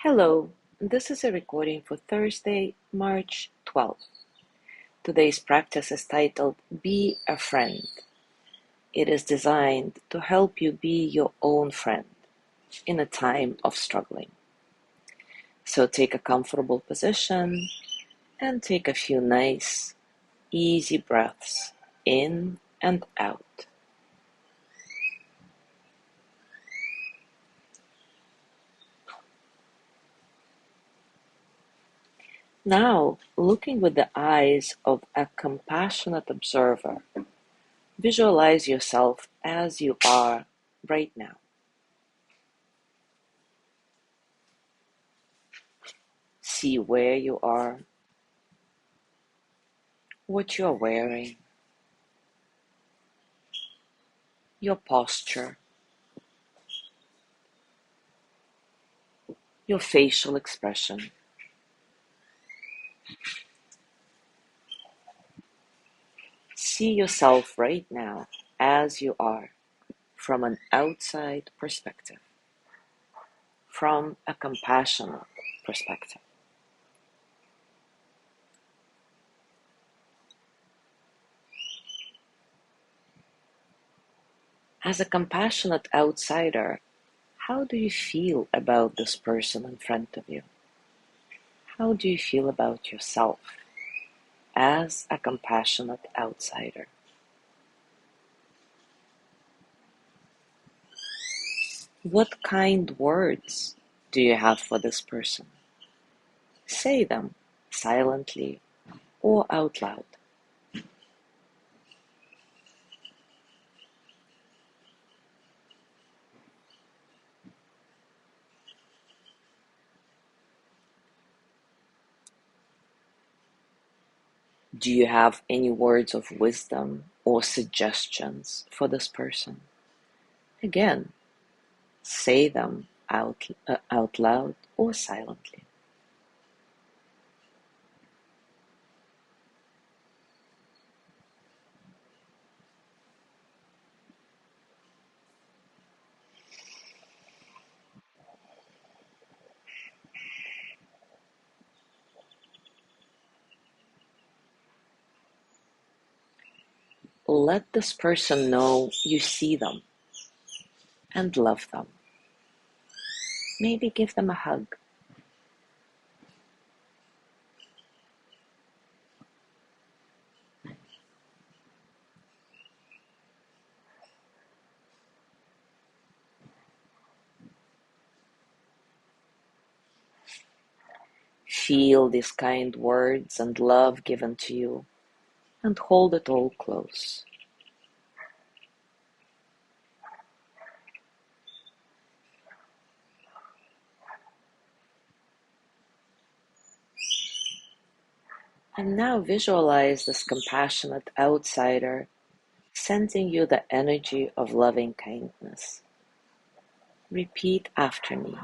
Hello, this is a recording for Thursday, March 12th. Today's practice is titled Be a Friend. It is designed to help you be your own friend in a time of struggling. So take a comfortable position and take a few nice, easy breaths in and out. Now, looking with the eyes of a compassionate observer, visualize yourself as you are right now. See where you are, what you're wearing, your posture, your facial expression. See yourself right now as you are from an outside perspective, from a compassionate perspective. As a compassionate outsider, how do you feel about this person in front of you? How do you feel about yourself as a compassionate outsider? What kind words do you have for this person? Say them silently or out loud. Do you have any words of wisdom or suggestions for this person? Again, say them out loud or silently. Let this person know you see them and love them. Maybe give them a hug. Feel these kind words and love given to you and hold it all close. And now visualize this compassionate outsider sending you the energy of loving kindness. Repeat after me.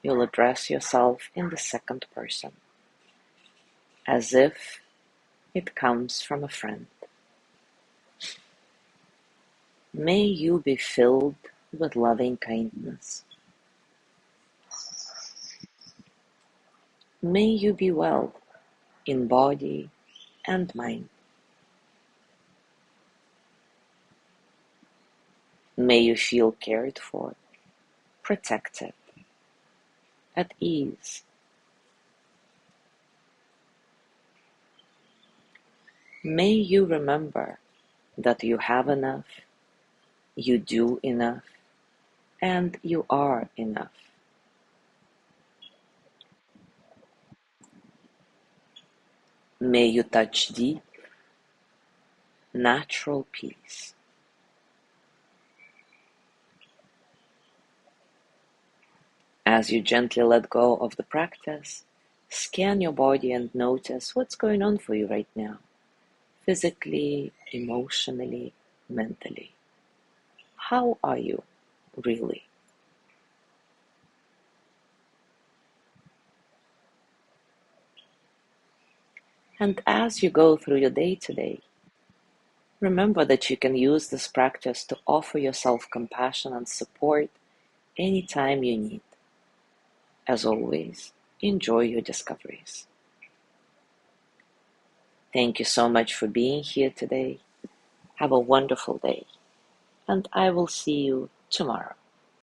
You'll address yourself in the second person, as if it comes from a friend. May you be filled with loving kindness. May you be well in body and mind. May you feel cared for, protected, at ease. May you remember that you have enough, you do enough, and you are enough. May you touch deep, natural peace. As you gently let go of the practice, scan your body and notice what's going on for you right now, physically, emotionally, mentally. How are you, really? And as you go through your day today, remember that you can use this practice to offer yourself compassion and support anytime you need. As always, enjoy your discoveries. Thank you so much for being here today. Have a wonderful day, and I will see you tomorrow.